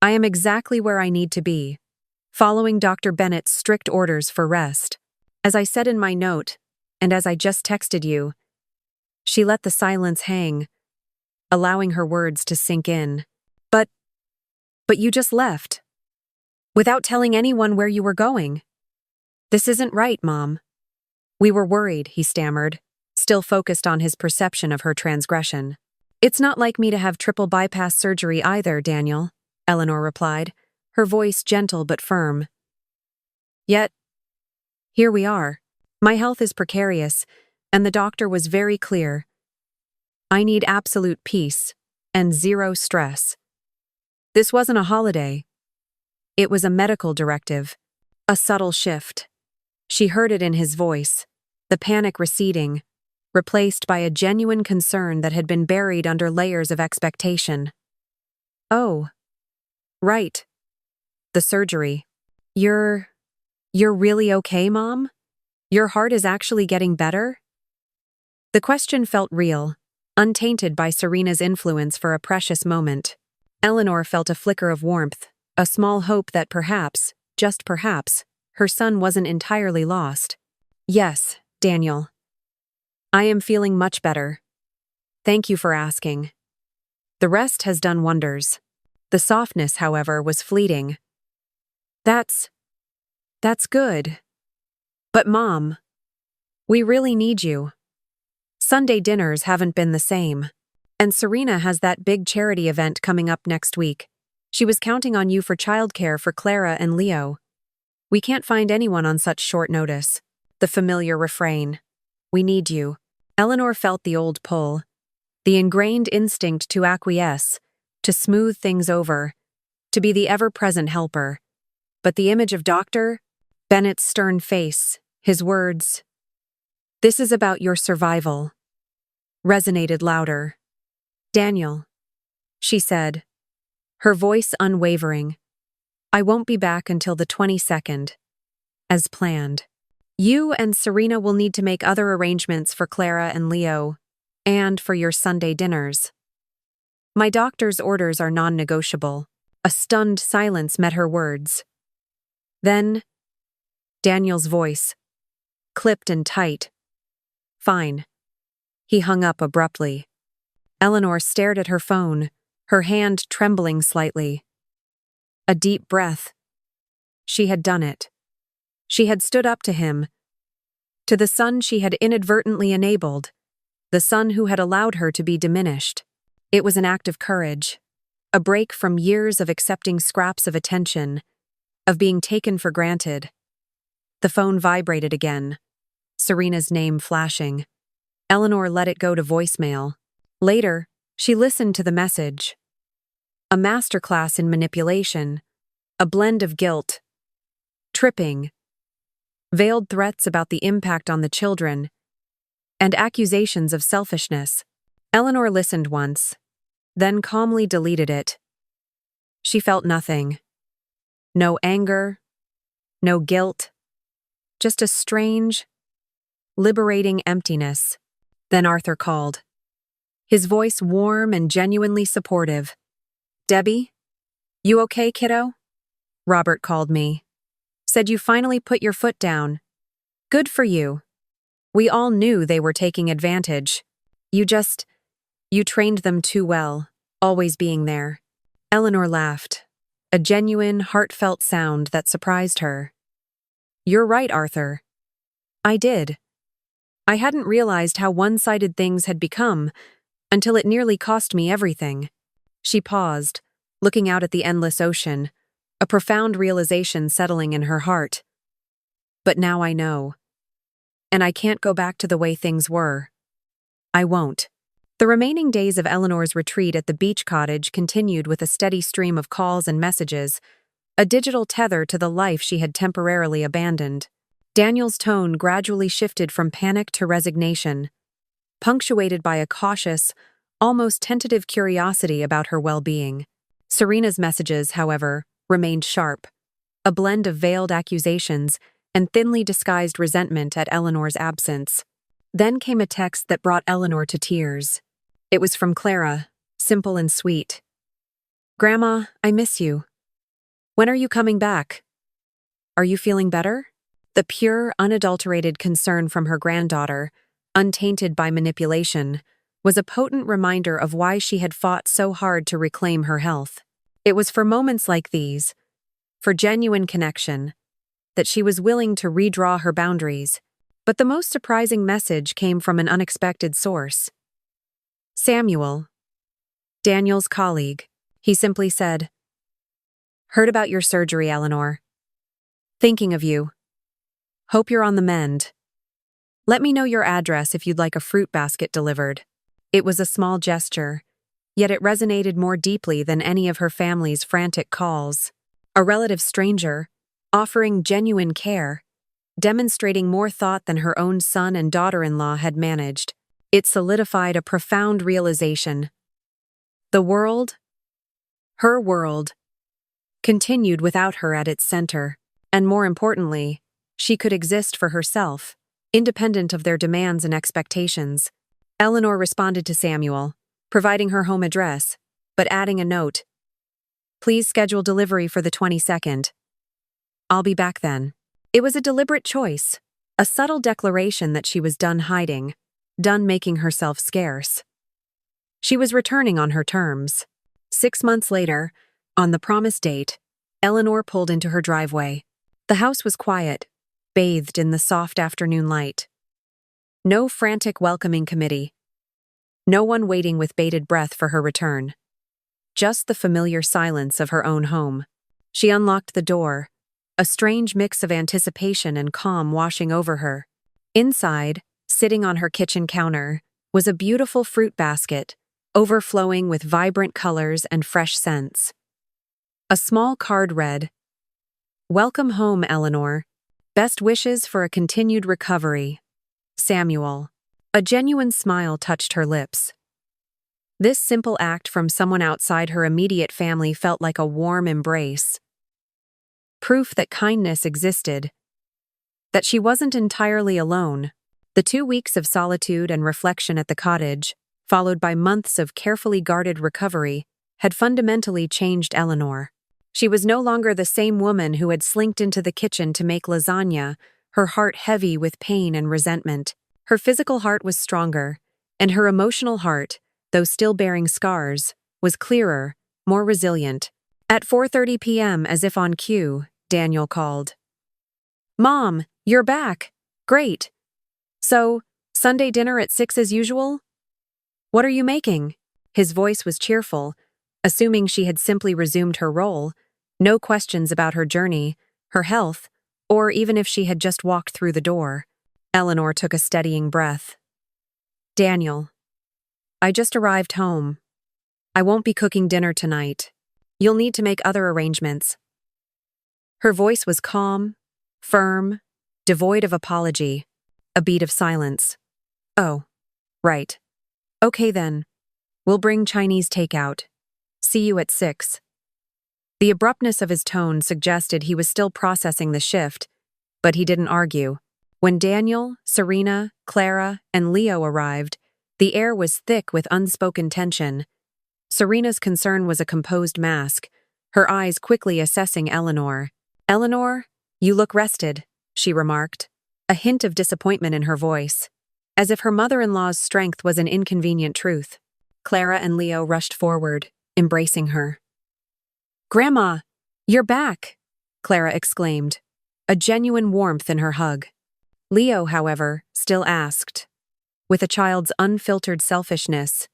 [SPEAKER 1] I am exactly where I need to be, following Dr. Bennett's strict orders for rest. As I said in my note, and as I just texted you." She let the silence hang, allowing her words to sink in. But you just left, without telling anyone where you were going." "This isn't right, Mom." "We were worried," he stammered, still focused on his perception of her transgression. "It's not like me to have triple bypass surgery either, Daniel," Eleanor replied, her voice gentle but firm. "Yet, here we are. My health is precarious, and the doctor was very clear. I need absolute peace and zero stress. This wasn't a holiday. It was a medical directive, a subtle shift." She heard it in his voice, the panic receding, replaced by a genuine concern that had been buried under layers of expectation. "Oh, right. The surgery. You're really okay, Mom? Your heart is actually getting better?" The question felt real, untainted by Serena's influence for a precious moment. Eleanor felt a flicker of warmth, a small hope that perhaps, just perhaps, her son wasn't entirely lost. "Yes, Daniel. I am feeling much better. Thank you for asking. The rest has done wonders." The softness, however, was fleeting. That's good. But Mom, we really need you. Sunday dinners haven't been the same." And Serena has that big charity event coming up next week. She was counting on you for childcare for Clara and Leo. We can't find anyone on such short notice. The familiar refrain. We need you. Eleanor felt the old pull. The ingrained instinct to acquiesce, to smooth things over, to be the ever-present helper. But the image of Dr. Bennett's stern face, his words, "This is about your survival," resonated louder. "Daniel," she said, her voice unwavering, "I won't be back until the 22nd, as planned. You and Serena will need to make other arrangements for Clara and Leo, and for your Sunday dinners. My doctor's orders are non-negotiable." A stunned silence met her words. Then, Daniel's voice, clipped and tight. "Fine." He hung up abruptly. Eleanor stared at her phone, her hand trembling slightly. A deep breath. She had done it. She had stood up to him, to the son she had inadvertently enabled, the son who had allowed her to be diminished. It was an act of courage, a break from years of accepting scraps of attention, of being taken for granted. The phone vibrated again, Serena's name flashing. Eleanor let it go to voicemail. Later, she listened to the message. A masterclass in manipulation, a blend of guilt, tripping, veiled threats about the impact on the children, and accusations of selfishness. Eleanor listened once, then calmly deleted it. She felt nothing. No anger, no guilt, just a strange, liberating emptiness. Then Arthur called. His voice warm and genuinely supportive. "Debbie? You okay, kiddo?" "Robert called me. Said you finally put your foot down. Good for you. We all knew they were taking advantage. You trained them too well, always being there." Eleanor laughed, a genuine, heartfelt sound that surprised her. "You're right, Arthur. I did. I hadn't realized how one-sided things had become until it nearly cost me everything." She paused, looking out at the endless ocean, a profound realization settling in her heart. "But now I know. And I can't go back to the way things were. I won't." The remaining days of Eleanor's retreat at the beach cottage continued with a steady stream of calls and messages, a digital tether to the life she had temporarily abandoned. Daniel's tone gradually shifted from panic to resignation, punctuated by a cautious, almost tentative curiosity about her well-being. Serena's messages, however, remained sharp, a blend of veiled accusations and thinly disguised resentment at Eleanor's absence. Then came a text that brought Eleanor to tears. It was from Clara, simple and sweet. "Grandma, I miss you. When are you coming back? Are you feeling better?" The pure, unadulterated concern from her granddaughter, untainted by manipulation, was a potent reminder of why she had fought so hard to reclaim her health. It was for moments like these, for genuine connection, that she was willing to redraw her boundaries. But the most surprising message came from an unexpected source. Samuel, Daniel's colleague. He simply said, "Heard about your surgery, Eleanor. Thinking of you. Hope you're on the mend. Let me know your address if you'd like a fruit basket delivered." It was a small gesture, yet it resonated more deeply than any of her family's frantic calls. A relative stranger, offering genuine care, demonstrating more thought than her own son and daughter-in-law had managed. It solidified a profound realization. The world, her world, continued without her at its center, and more importantly, she could exist for herself, independent of their demands and expectations. Eleanor responded to Samuel, providing her home address, but adding a note. "Please schedule delivery for the 22nd. I'll be back then." It was a deliberate choice, a subtle declaration that she was done hiding, done making herself scarce. She was returning on her terms. 6 months later, on the promised date, Eleanor pulled into her driveway. The house was quiet, bathed in the soft afternoon light. No frantic welcoming committee. no one waiting with bated breath for her return. Just the familiar silence of her own home. She unlocked the door, a strange mix of anticipation and calm washing over her. Inside, sitting on her kitchen counter, was a beautiful fruit basket, overflowing with vibrant colors and fresh scents. A small card read, "Welcome home, Eleanor. Best wishes for a continued recovery. Samuel." A genuine smile touched her lips. This simple act from someone outside her immediate family felt like a warm embrace. Proof that kindness existed, that she wasn't entirely alone. The 2 weeks of solitude and reflection at the cottage, followed by months of carefully guarded recovery, had fundamentally changed Eleanor. She was no longer the same woman who had slinked into the kitchen to make lasagna, her heart heavy with pain and resentment. Her physical heart was stronger, and her emotional heart, though still bearing scars, was clearer, more resilient. At 4:30 p.m., as if on cue, Daniel called. "Mom, you're back. Great. So, Sunday dinner at 6 as usual? What are you making?" His voice was cheerful, assuming she had simply resumed her role, no questions about her journey, her health, or even if she had just walked through the door. Eleanor took a steadying breath. "Daniel, I just arrived home. I won't be cooking dinner tonight. You'll need to make other arrangements." Her voice was calm, firm, devoid of apology, a beat of silence. "Oh, right. Okay then. We'll bring Chinese takeout. See you at 6. The abruptness of his tone suggested he was still processing the shift, but he didn't argue. When Daniel, Serena, Clara, and Leo arrived, the air was thick with unspoken tension. Serena's concern was a composed mask, her eyes quickly assessing Eleanor. "Eleanor, you look rested," she remarked, a hint of disappointment in her voice, as if her mother-in-law's strength was an inconvenient truth. Clara and Leo rushed forward, embracing her. "Grandma, you're back!" Clara exclaimed, a genuine warmth in her hug. Leo, however, still asked, with a child's unfiltered selfishness,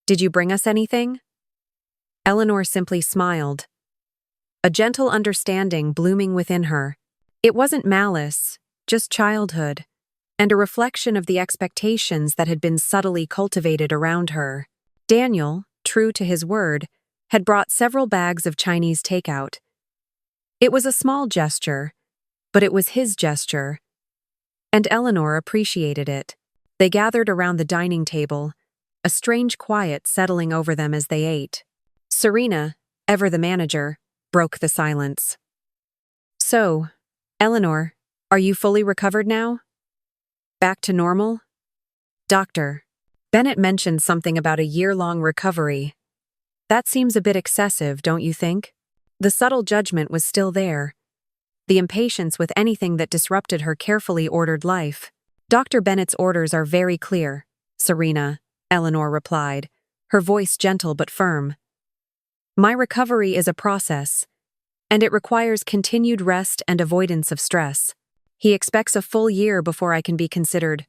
[SPEAKER 1] "Did you bring us anything?" Eleanor simply smiled, a gentle understanding blooming within her. It wasn't malice, just childhood, and a reflection of the expectations that had been subtly cultivated around her. Daniel, true to his word, had brought several bags of Chinese takeout. It was a small gesture, but it was his gesture, and Eleanor appreciated it. They gathered around the dining table, a strange quiet settling over them as they ate. Serena, ever the manager, broke the silence. "So, Eleanor, are you fully recovered now? Back to normal?" "Doctor, Bennett mentioned something about a year-long recovery. That seems a bit excessive, don't you think?" The subtle judgment was still there, the impatience with anything that disrupted her carefully ordered life. "Dr. Bennett's orders are very clear, Serena," Eleanor replied, her voice gentle but firm. "My recovery is a process, and it requires continued rest and avoidance of stress. He expects a full year before I can be considered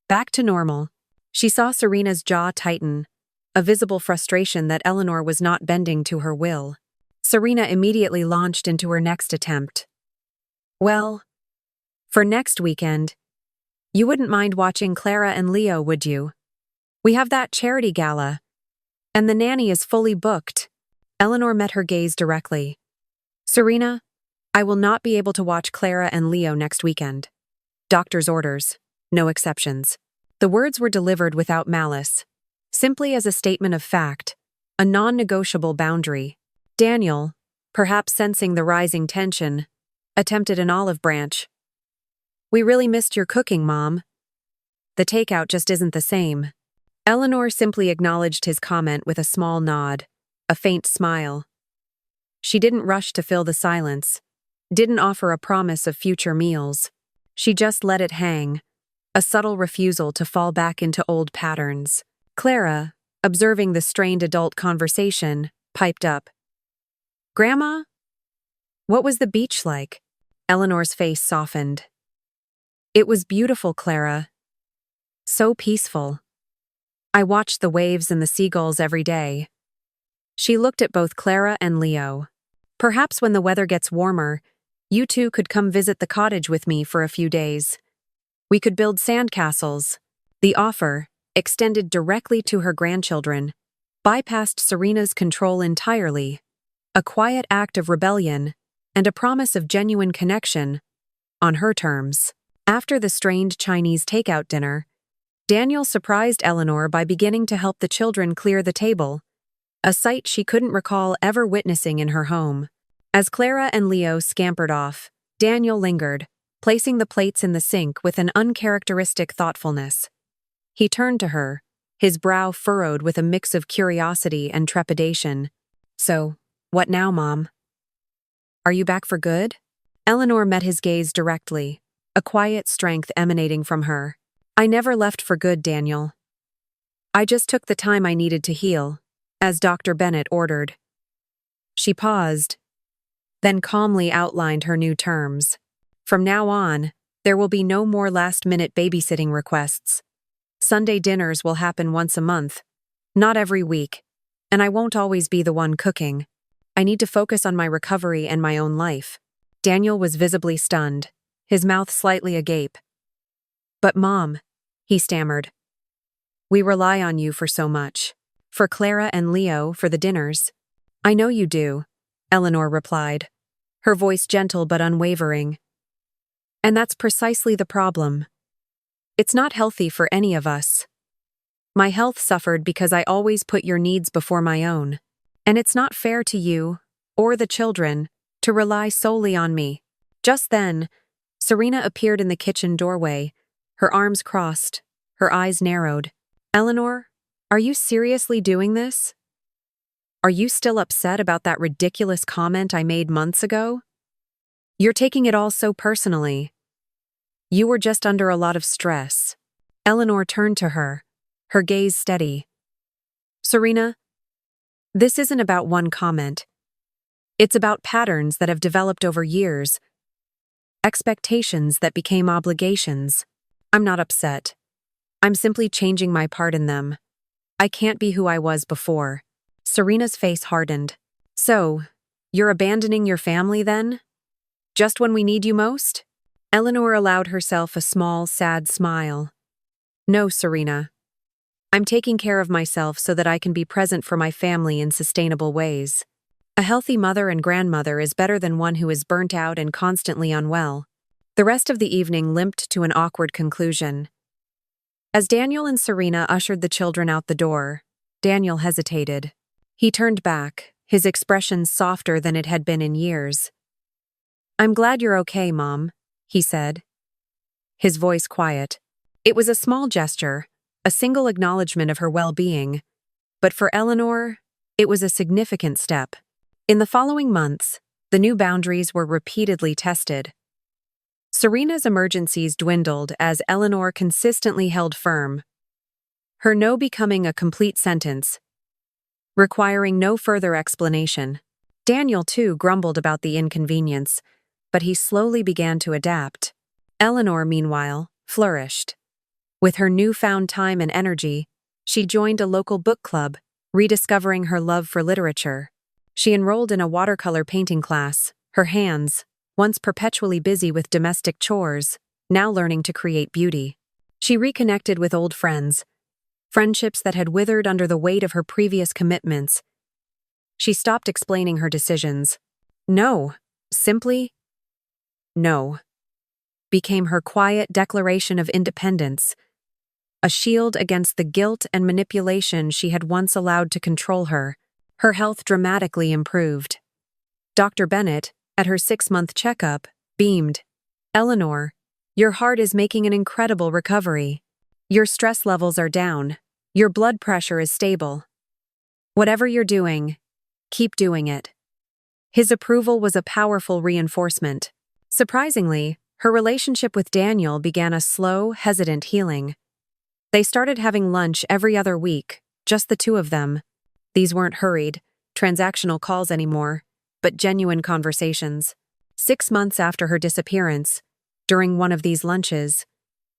[SPEAKER 1] back to normal." She saw Serena's jaw tighten, a visible frustration that Eleanor was not bending to her will. Serena immediately launched into her next attempt. "Well, for next weekend, you wouldn't mind watching Clara and Leo, would you? We have that charity gala, and the nanny is fully booked." Eleanor met her gaze directly. "Serena, I will not be able to watch Clara and Leo next weekend. Doctor's orders, no exceptions." The words were delivered without malice, simply as a statement of fact, a non-negotiable boundary. Daniel, perhaps sensing the rising tension, attempted an olive branch. "We really missed your cooking, Mom. The takeout just isn't the same." Eleanor simply acknowledged his comment with a small nod, a faint smile. She didn't rush to fill the silence, didn't offer a promise of future meals. She just let it hang, a subtle refusal to fall back into old patterns. Clara, observing the strained adult conversation, piped up. "Grandma? What was the beach like?" Eleanor's face softened. "It was beautiful, Clara. So peaceful." I watched the waves and the seagulls every day. She looked at both Clara and Leo. Perhaps when the weather gets warmer, you two could come visit the cottage with me for a few days. We could build sandcastles. The offer, extended directly to her grandchildren, bypassed Serena's control entirely. A quiet act of rebellion and a promise of genuine connection on her terms. After the strained Chinese takeout dinner, Daniel surprised Eleanor by beginning to help the children clear the table, a sight she couldn't recall ever witnessing in her home. As Clara and Leo scampered off, Daniel lingered, placing the plates in the sink with an uncharacteristic thoughtfulness. He turned to her, his brow furrowed with a mix of curiosity and trepidation. "So, what now, Mom? Are you back for good?" Eleanor met his gaze directly, a quiet strength emanating from her. "I never left for good, Daniel. I just took the time I needed to heal, as Dr. Bennett ordered." She paused, then calmly outlined her new terms. "From now on, there will be no more last-minute babysitting requests. Sunday dinners will happen once a month, not every week, and I won't always be the one cooking. I need to focus on my recovery and my own life." Daniel was visibly stunned, his mouth slightly agape. "But Mom," he stammered, "we rely on you for so much. For Clara and Leo, for the dinners." "I know you do," Eleanor replied, her voice gentle but unwavering. "And that's precisely the problem. It's not healthy for any of us. My health suffered because I always put your needs before my own. And it's not fair to you, or the children, to rely solely on me." Just then, Serena appeared in the kitchen doorway, her arms crossed, her eyes narrowed. "Eleanor, are you seriously doing this? Are you still upset about that ridiculous comment I made months ago? You're taking it all so personally. You were just under a lot of stress." Eleanor turned to her, her gaze steady. "Serena, this isn't about one comment. It's about patterns that have developed over years, expectations that became obligations. I'm not upset. I'm simply changing my part in them. I can't be who I was before." Serena's face hardened. "So, you're abandoning your family then? Just when we need you most?" Eleanor allowed herself a small, sad smile. "No, Serena. I'm taking care of myself so that I can be present for my family in sustainable ways. A healthy mother and grandmother is better than one who is burnt out and constantly unwell." The rest of the evening limped to an awkward conclusion. As Daniel and Serena ushered the children out the door, Daniel hesitated. He turned back, his expression softer than it had been in years. "I'm glad you're okay, Mom," he said, his voice quiet. It was a small gesture, a single acknowledgement of her well-being, but for Eleanor, it was a significant step. In the following months, the new boundaries were repeatedly tested. Serena's emergencies dwindled as Eleanor consistently held firm, her no becoming a complete sentence, requiring no further explanation. Daniel, too, grumbled about the inconvenience, but he slowly began to adapt. Eleanor, meanwhile, flourished. With her newfound time and energy, she joined a local book club, rediscovering her love for literature. She enrolled in a watercolor painting class, her hands, once perpetually busy with domestic chores, now learning to create beauty. She reconnected with old friends, friendships that had withered under the weight of her previous commitments. She stopped explaining her decisions. "No, simply no," became her quiet declaration of independence, a shield against the guilt and manipulation she had once allowed to control her. Her health dramatically improved. Dr. Bennett, at her 6-month checkup, beamed. "Eleanor, your heart is making an incredible recovery. Your stress levels are down. Your blood pressure is stable. Whatever you're doing, keep doing it." His approval was a powerful reinforcement. Surprisingly, her relationship with Daniel began a slow, hesitant healing. They started having lunch every other week, just the two of them. These weren't hurried, transactional calls anymore, but genuine conversations. 6 months after her disappearance, during one of these lunches,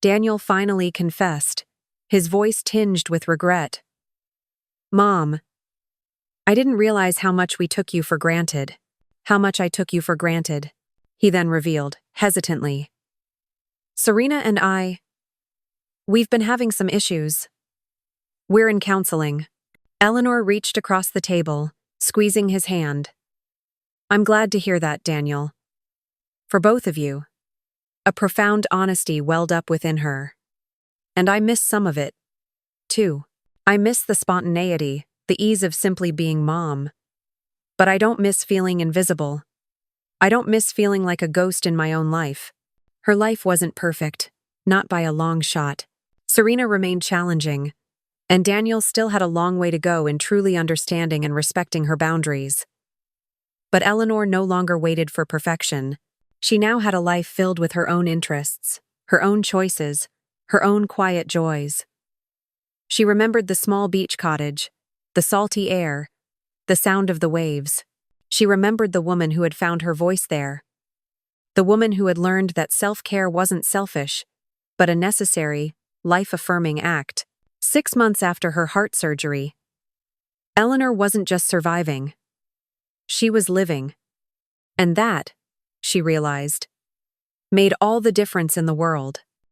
[SPEAKER 1] Daniel finally confessed, his voice tinged with regret. Mom, I didn't realize how much we took you for granted. How much I took you for granted, he then revealed, hesitantly. Serena and we've been having some issues. We're in counseling. Eleanor reached across the table, squeezing his hand. I'm glad to hear that, Daniel. For both of you. A profound honesty welled up within her. And I miss some of it, too. I miss the spontaneity, the ease of simply being mom. But I don't miss feeling invisible. I don't miss feeling like a ghost in my own life. Her life wasn't perfect, not by a long shot. Serena remained challenging, and Daniel still had a long way to go in truly understanding and respecting her boundaries. But Eleanor no longer waited for perfection. She now had a life filled with her own interests, her own choices, her own quiet joys. She remembered the small beach cottage, the salty air, the sound of the waves. She remembered the woman who had found her voice there. The woman who had learned that self-care wasn't selfish, but a necessary, life-affirming act. 6 months after her heart surgery, Eleanor wasn't just surviving. She was living. And that, she realized, made all the difference in the world.